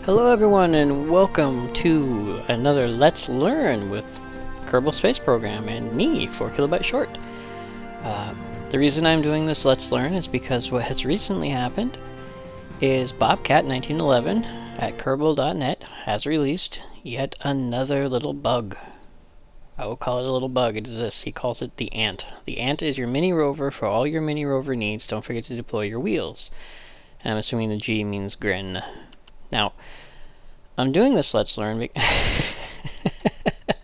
Hello everyone and welcome to another Let's Learn with Kerbal Space Program and me, 4KB Short. The reason I'm doing this Let's Learn is because what has recently happened is Bobcat 1911 at Kerbal.net has released yet another little bug. I will call it a little bug. It is this. He calls it the Ant. The Ant is your mini rover for all your mini rover needs. Don't forget to deploy your wheels. And I'm assuming the G means grin. Now, I'm doing this Let's Learn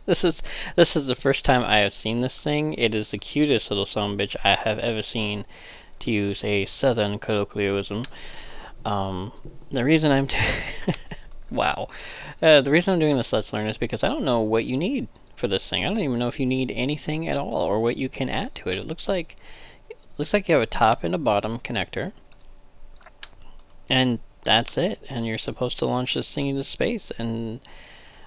this is the first time I have seen this thing. It is the cutest little sumbitch I have ever seen, to use a southern colloquialism. The reason I'm wow. The reason I'm doing this Let's Learn is because I don't know what you need for this thing. I don't even know if you need anything at all or what you can add to it. It looks like you have a top and a bottom connector. And that's it, and you're supposed to launch this thing into space. And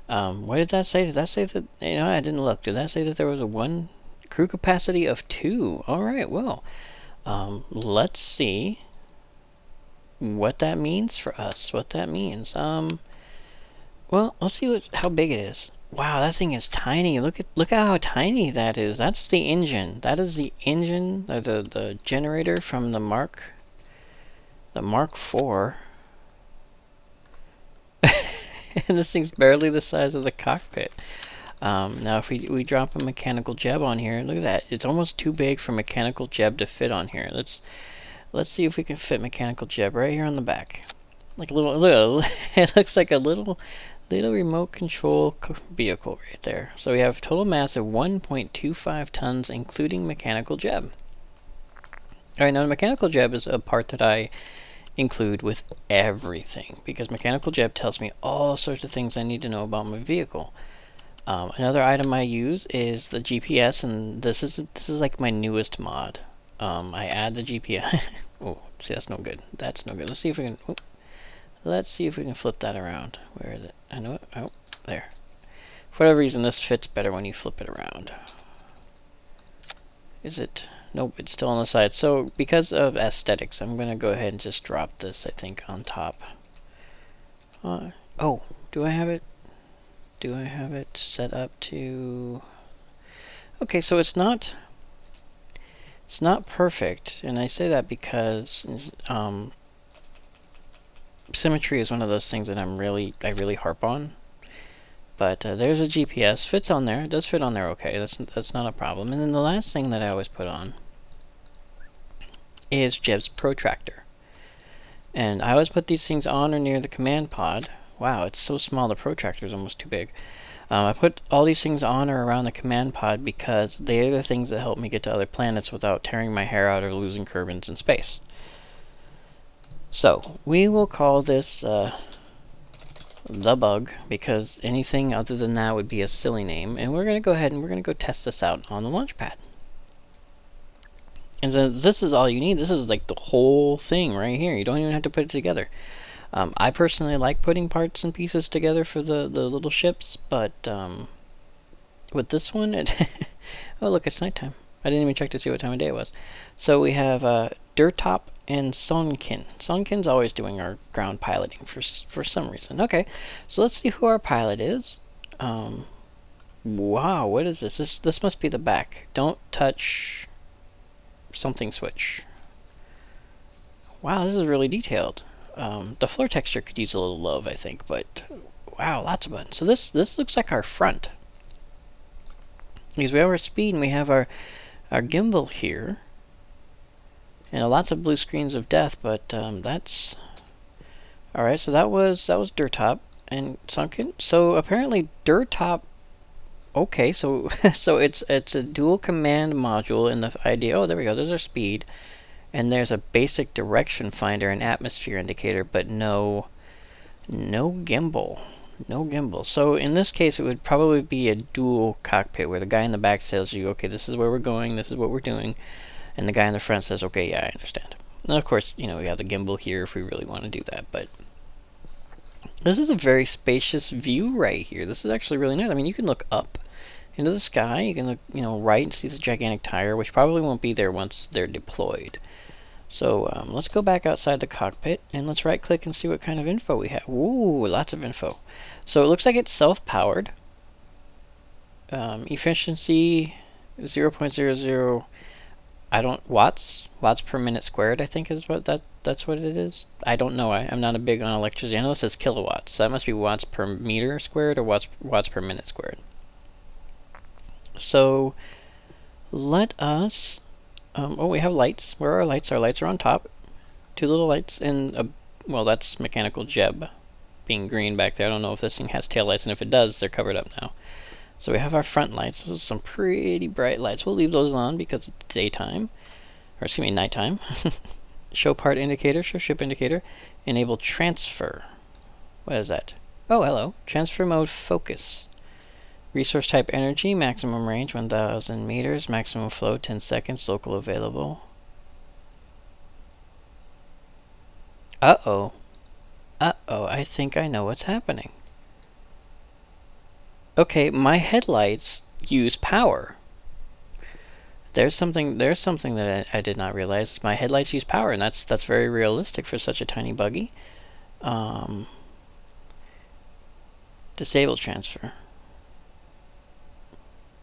what did that say? Did that say that, I didn't look. Did that say that there was a one crew capacity of 2? Alright, well, let's see what that means for us, what that means. Well, let's see how big it is. Wow, that thing is tiny. Look at how tiny that is. That's the engine. That is the engine, the generator from the Mark IV. And this thing's barely the size of the cockpit. Now if we drop a mechanical jeb on here, look at that. It's almost too big for mechanical jeb to fit on here. Let's see if we can fit mechanical jeb right here on the back. Like a little it looks like a little remote control vehicle right there. So we have total mass of 1.25 tons including mechanical jeb. Alright, now the mechanical jeb is a part that I include with everything, because mechanical jeb tells me all sorts of things I need to know about my vehicle. Another item I use is the GPS, and this is like my newest mod. I add the GPS. Oh, see, that's no good. That's no good. Let's see if we can. Oh, let's see if we can flip that around. Where is it? I know it. Oh, there. For whatever reason, this fits better when you flip it around. Is it? Nope, it's still on the side. So, because of aesthetics, I'm going to go ahead and just drop this, I think, on top. Oh, do I have it? Do I have it set up to... Okay, so it's not perfect, and I say that because symmetry is one of those things that I really harp on. But there's a GPS, fits on there. It does fit on there okay. That's not a problem. And then the last thing that I always put on is Jeb's protractor. And I always put these things on or near the command pod. Wow, it's so small, the protractor is almost too big. I put all these things on or around the command pod because they are the things that help me get to other planets without tearing my hair out or losing Kerbals in space. So, we will call this the bug, because anything other than that would be a silly name. And we're going to go ahead and we're going to go test this out on the launch pad. And since this is all you need, this is like the whole thing right here. You don't even have to put it together. I personally like putting parts and pieces together for the little ships, but with this one, oh look, it's nighttime. I didn't even check to see what time of day it was. So we have Dirtop and Sonkin. Sonkin's always doing our ground piloting for some reason. Okay, so let's see who our pilot is. Wow, what is this? This must be the back. Don't touch something switch. Wow, this is really detailed. The floor texture could use a little love, I think, but wow, lots of buttons. So this looks like our front, because we have our speed and we have our gimbal here, and lots of blue screens of death. But that's all right. So that was Dirtop and Sunken. So apparently Dirtop. Okay, so so it's a dual command module in the idea. Oh, there we go. There's our speed, and there's a basic direction finder and atmosphere indicator, but no gimbal. No gimbal. So in this case, it would probably be a dual cockpit where the guy in the back tells you, okay, this is where we're going, this is what we're doing, and the guy in the front says, okay, yeah, I understand. Now, of course, we have the gimbal here if we really want to do that, but this is a very spacious view right here. This is actually really nice. I mean, you can look up into the sky, you can look, right and see the gigantic tire, which probably won't be there once they're deployed. So let's go back outside the cockpit and let's right click and see what kind of info we have. Ooh, lots of info. So it looks like it's self-powered. Efficiency 0.00, I don't, watts per minute squared, I think is what that's what it is. I don't know. I'm not a big on electricity. I know it says kilowatts. So that must be watts per meter squared or watts per minute squared. So let us oh, we have lights. Where are our lights? Our lights are on top. Two little lights and a, well, that's mechanical Jeb being green back there. I don't know if this thing has tail lights, and if it does, they're covered up now. So we have our front lights. Those are some pretty bright lights. We'll leave those on because it's daytime. Or excuse me, nighttime. Show part indicator, show ship indicator. Enable transfer. What is that? Oh, hello. Transfer mode focus. Resource type energy, maximum range 1,000 meters, maximum flow 10 seconds, local available. Uh-oh. Uh-oh, I think I know what's happening. Okay, my headlights use power. There's something that I did not realize. My headlights use power, and that's very realistic for such a tiny buggy. Disable transfer.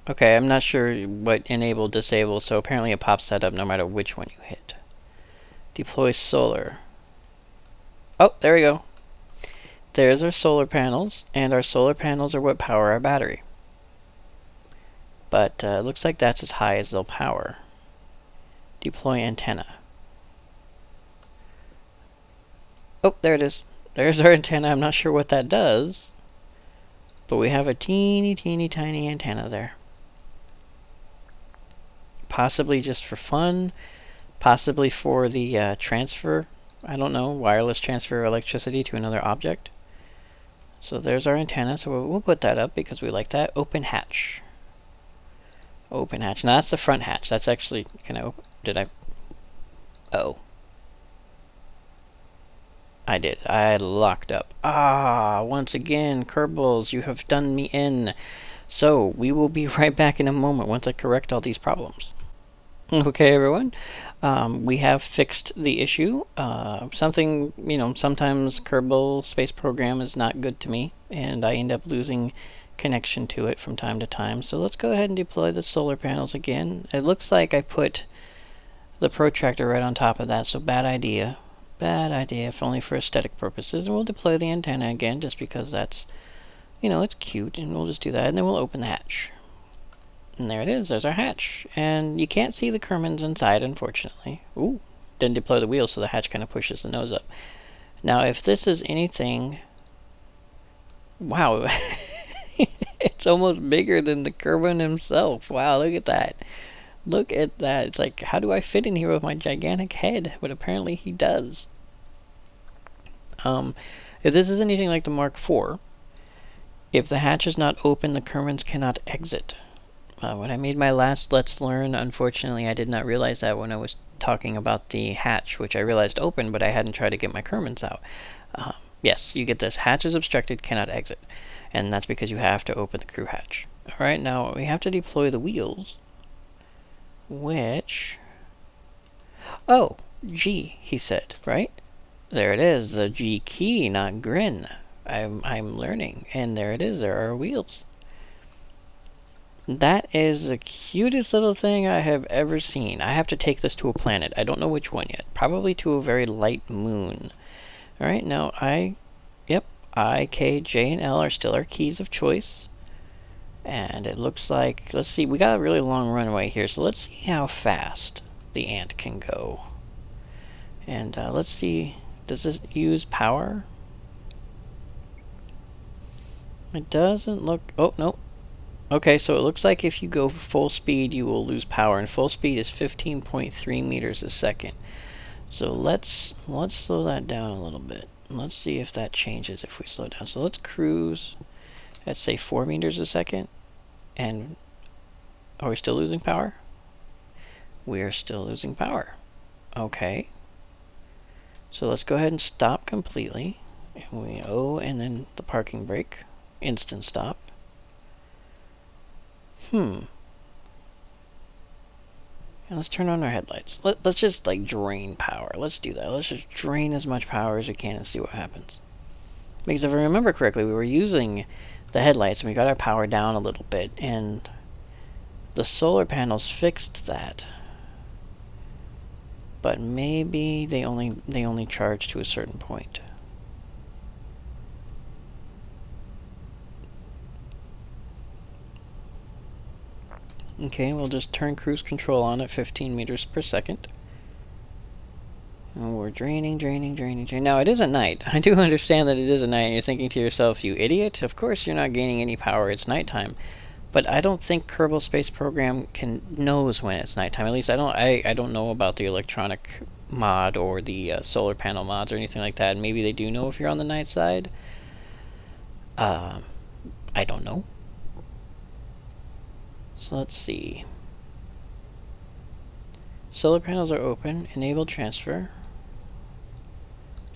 Okay, I'm not sure what enable, disable, so apparently it pops that up no matter which one you hit. Deploy solar. Oh, there we go. There's our solar panels, and our solar panels are what power our battery. But it looks like that's as high as they'll power. Deploy antenna. Oh, there it is. There's our antenna. I'm not sure what that does, but we have a teeny tiny antenna there. Possibly just for fun, possibly for the transfer, I don't know, wireless transfer of electricity to another object. So there's our antenna, so we'll put that up because we like that. Open hatch. Open hatch. Now that's the front hatch. That's actually, can I open? Did I? Oh. I did. I locked up. Ah, once again, Kerbals, you have done me in. So we will be right back in a moment once I correct all these problems. Okay, everyone. We have fixed the issue. Something, you know, sometimes Kerbal Space Program is not good to me, and I end up losing connection to it from time to time. So let's go ahead and deploy the solar panels again. It looks like I put the protractor right on top of that, so bad idea. Bad idea, if only for aesthetic purposes. And we'll deploy the antenna again just because that's, you know, it's cute, and we'll just do that, and then we'll open the hatch. And there it is, there's our hatch. And you can't see the Kermans inside, unfortunately. Ooh, didn't deploy the wheels, so the hatch kind of pushes the nose up. Now, if this is anything... Wow, it's almost bigger than the Kerman himself. Wow, look at that. Look at that. It's like, how do I fit in here with my gigantic head? But apparently he does. If this is anything like the Mark IV, if the hatch is not open, the Kermans cannot exit. When I made my last Let's Learn, unfortunately, I did not realize that when I was talking about the hatch, which I realized open, but I hadn't tried to get my Kermans out. Yes, you get this. Hatch is obstructed, cannot exit. And that's because you have to open the crew hatch. Alright, now we have to deploy the wheels, which... Oh, G, he said, right? There it is, the G key, not grin. I'm learning, and there it is, there are wheels. That is the cutest little thing I have ever seen. I have to take this to a planet. I don't know which one yet. Probably to a very light moon. Alright, now yep, I, K, J, and L are still our keys of choice. And it looks like, let's see, we got a really long runway here, so let's see how fast the ant can go. And let's see, does this use power? It doesn't look, oh, no. Okay, so it looks like if you go full speed, you will lose power, and full speed is 15.3 meters a second. So let's slow that down a little bit. Let's see if that changes if we slow down. So let's cruise at, say, 4 meters a second. And are we still losing power? We are still losing power. Okay. So let's go ahead and stop completely. And and then the parking brake. Instant stop. And let's turn on our headlights. Let's just like drain power. Let's do that. Let's just drain as much power as we can and see what happens. Because if I remember correctly, we were using the headlights and we got our power down a little bit, and the solar panels fixed that. But maybe they only charge to a certain point. Okay, we'll just turn cruise control on at 15 meters per second. And we're draining. Now, it is at night. I do understand that it is at night, and you're thinking to yourself, you idiot, of course you're not gaining any power, it's nighttime. But I don't think Kerbal Space Program knows when it's nighttime. At least I don't know about the electronic mod or the solar panel mods or anything like that. Maybe they do know if you're on the night side. I don't know. So let's see. Solar panels are open. Enable transfer.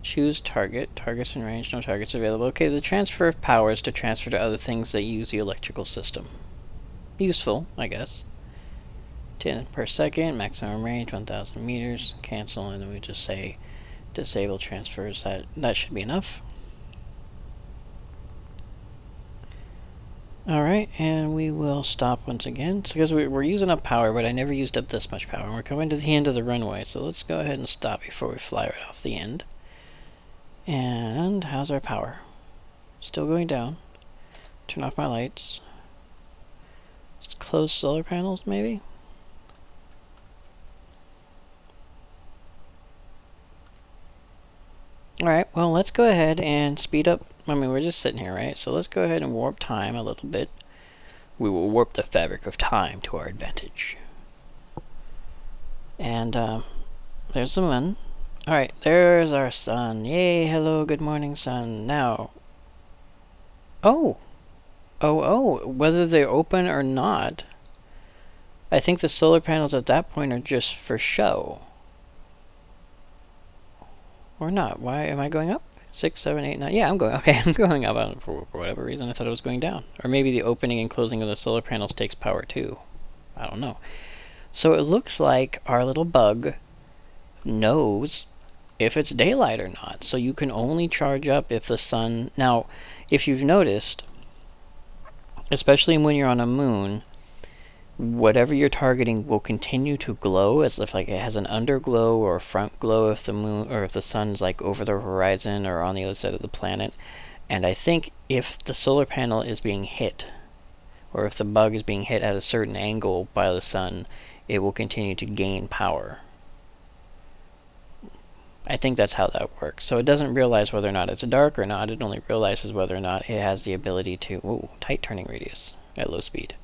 Choose target. Targets in range. No targets available. Okay, the transfer of power is to transfer to other things that use the electrical system. Useful, I guess. 10 per second. Maximum range 1,000 meters. Cancel, and then we just say disable transfers. That should be enough. Alright, and we will stop once again. So because we're using up power, but I never used up this much power. We're coming to the end of the runway, so let's go ahead and stop before we fly right off the end. And how's our power? Still going down. Turn off my lights. Let's close solar panels, maybe? Alright, well, let's go ahead and speed up. I mean, we're just sitting here, right? So let's go ahead and warp time a little bit. We will warp the fabric of time to our advantage. And, there's the moon. Alright, there's our sun. Yay, hello, good morning, sun. Now. Oh, whether they're open or not, I think the solar panels at that point are just for show. Or not. Why am I going up? 6, 7, 8, 9. Yeah, I'm going. Okay, I'm going up. For whatever reason, I thought it was going down. Or maybe the opening and closing of the solar panels takes power too. I don't know. So it looks like our little bug knows if it's daylight or not. So you can only charge up if the sun... Now, if you've noticed, especially when you're on a moon, whatever you're targeting will continue to glow as if like it has an underglow or a front glow if the moon or if the sun's like over the horizon or on the other side of the planet. And I think if the solar panel is being hit, or if the bug is being hit at a certain angle by the sun, it will continue to gain power. I think that's how that works. So it doesn't realize whether or not it's dark or not. It only realizes whether or not it has the ability to... Ooh, tight turning radius at low speed.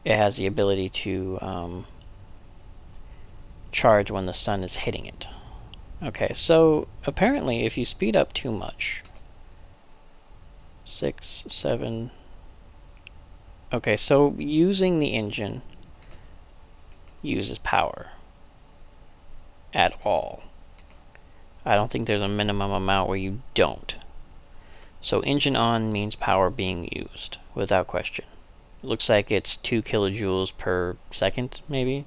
It has the ability to charge when the sun is hitting it. Okay, so apparently if you speed up too much... 6, 7... Okay, so using the engine uses power. At all. I don't think there's a minimum amount where you don't. So engine on means power being used, without question. It looks like it's 2 kilojoules per second, maybe.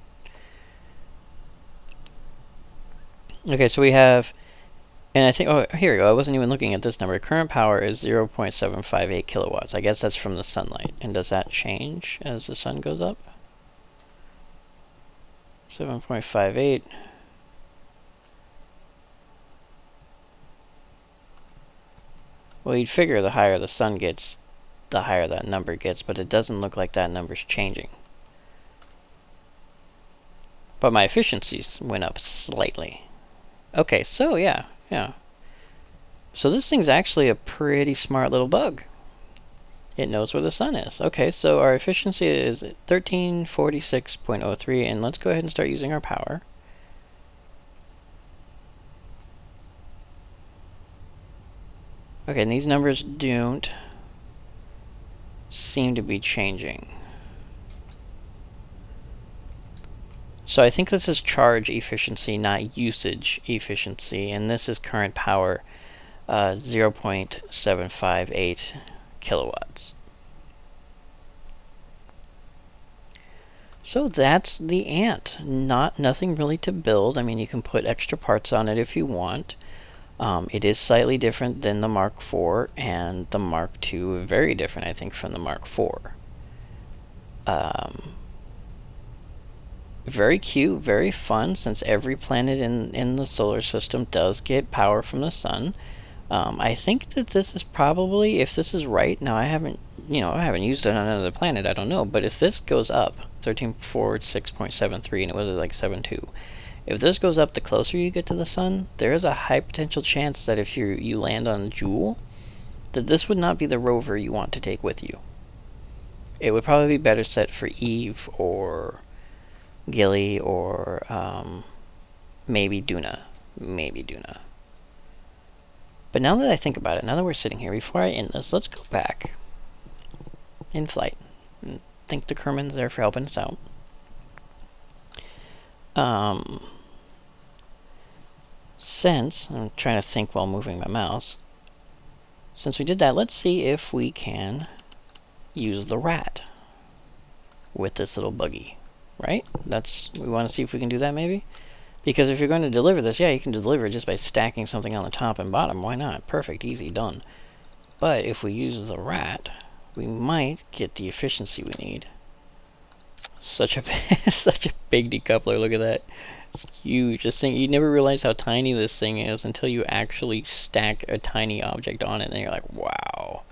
Okay, so we have, and I think, oh, here we go, I wasn't even looking at this number. Current power is 0.758 kilowatts. I guess that's from the sunlight. And does that change as the sun goes up? 7.58. Well, you'd figure the higher the sun gets, the higher that number gets, but it doesn't look like that number's changing. But my efficiencies went up slightly. Okay, so yeah. So this thing's actually a pretty smart little bug. It knows where the sun is. Okay, so our efficiency is 1346.03, and let's go ahead and start using our power. Okay, and these numbers don't seem to be changing. So I think this is charge efficiency, not usage efficiency, and this is current power, 0.758 kilowatts. So that's the ant. Nothing really to build. I mean, you can put extra parts on it if you want. It is slightly different than the Mark IV, and the Mark II very different, I think, from the Mark IV. Very cute, very fun, since every planet in the solar system does get power from the sun. I think that this is probably, if this is right, now I haven't used it on another planet, I don't know, but if this goes up, 13 forward 6.73, and it was like 7.2, if this goes up the closer you get to the sun, there is a high potential chance that if you land on Jewel, that this would not be the rover you want to take with you. It would probably be better set for Eve or Gilly or maybe Duna. But now that I think about it, now that we're sitting here, before I end this, let's go back in flight and thank the Kermans there for helping us out. Since I'm trying to think while moving my mouse, since we did that, let's see if we can use the rat with this little buggy, right? We want to see if we can do that, maybe? Because if you're going to deliver this, yeah, you can deliver it just by stacking something on the top and bottom. Why not? Perfect, easy, done. But if we use the rat, we might get the efficiency we need. Such a such a big decoupler. Look at that. It's huge. This thing, you never realize how tiny this thing is until you actually stack a tiny object on it, and you're like, wow.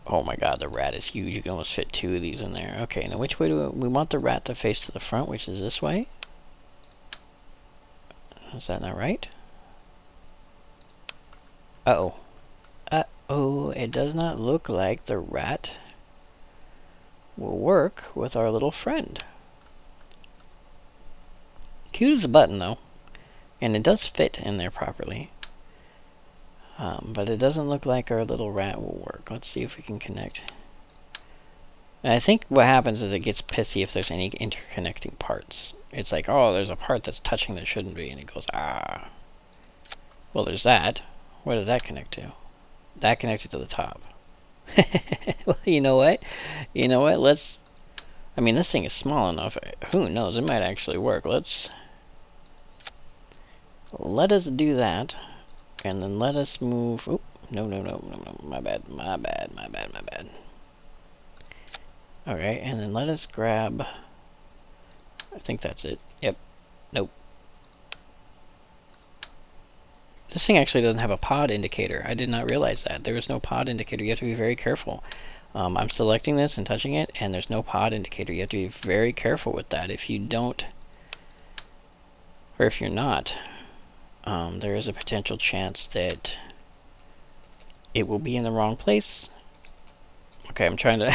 Oh my god, the rat is huge. You can almost fit 2 of these in there. Okay, now which way do we want the rat to face to the front, which is this way? Is that not right? Uh-oh. Uh-oh, it does not look like the rat will work with our little friend. Cute as a button, though. And it does fit in there properly. But it doesn't look like our little rat will work. Let's see if we can connect. And I think what happens is it gets pissy if there's any interconnecting parts. It's like, oh, there's a part that's touching that shouldn't be, and it goes, ah. Well, there's that. Where does that connect to? That connected to the top. Well, you know what? You know what? I mean, this thing is small enough. Who knows? It might actually work. Let us do that. And then let us move. Oh, no. My bad. Alright, and then let us grab. I think that's it. Yep. Nope. This thing actually doesn't have a pod indicator. I did not realize that. There is no pod indicator. You have to be very careful. I'm selecting this and touching it, and there's no pod indicator. You have to be very careful with that. If you don't, or if you're not, there is a potential chance that it will be in the wrong place. Okay, I'm trying to...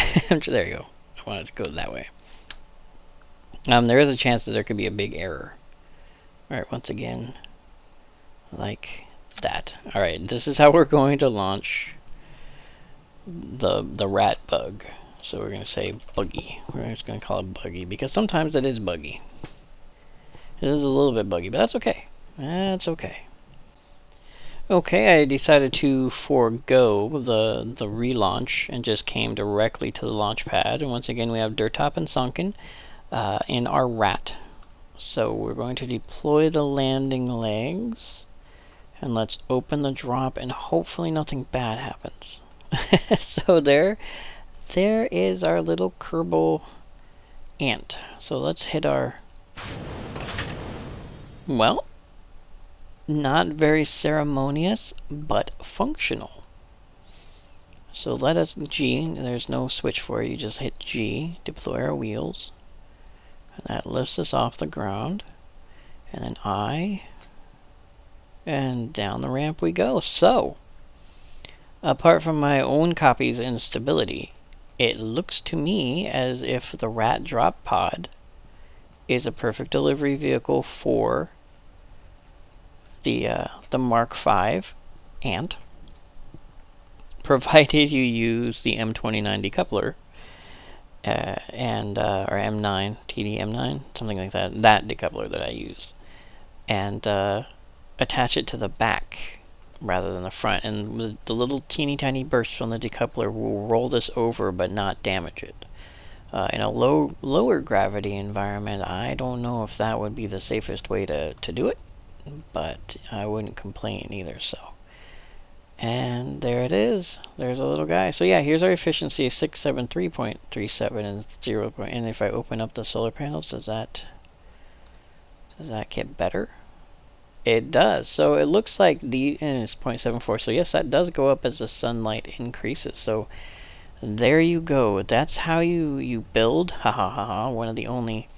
there you go. I wanted to go that way. There is a chance that there could be a big error. Alright, once again, like that. Alright, this is how we're going to launch the rat bug. So we're going to say buggy. We're just going to call it buggy, because sometimes it is buggy. It is a little bit buggy, but that's okay. That's okay. Okay, I decided to forego the relaunch and just came directly to the launch pad. And once again, we have dirt top and sunken in our R.A.T. So we're going to deploy the landing legs, and let's open the drop, and hopefully nothing bad happens. So there is our little Kerbal ant. So let's hit our... Well, not very ceremonious, but functional. So let us G, there's no switch for it, you just hit G, deploy our wheels, and that lifts us off the ground, and then I, and down the ramp we go. So, apart from my own copy's instability, it looks to me as if the R.A.T drop pod is a perfect delivery vehicle for the Mark V ant, provided you use the M29 decoupler or M9 TD M9, something like that. That decoupler that I use, and attach it to the back rather than the front. And the little teeny tiny bursts from the decoupler will roll this over but not damage it. in a lower gravity environment, I don't know if that would be the safest way to do it, but I wouldn't complain either. So, and there it is. There's a little guy. So yeah, here's our efficiency: 673.37 and 0. And if I open up the solar panels, does that get better? It does. So it looks like and it's 0.74. So yes, that does go up as the sunlight increases. So there you go. That's how you build. Ha ha ha ha. One of the only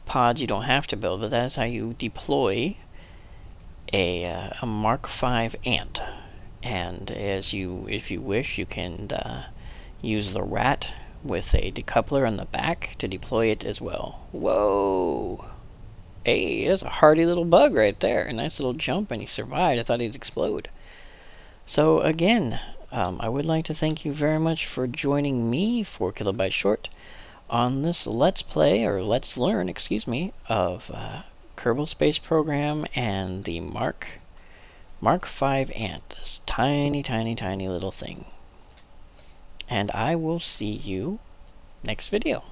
pods you don't have to build, but that's how you deploy a Mark V ant. And if you wish, you can use the R.A.T with a decoupler on the back to deploy it as well. Whoa! Hey, there's a hardy little bug right there. A nice little jump, and he survived. I thought he'd explode. So again, I would like to thank you very much for joining me, 4 kilobytes short, on this Let's Play, or Let's Learn, excuse me, of Kerbal Space Program and the Mark V ant, this tiny, tiny, tiny little thing. And I will see you next video.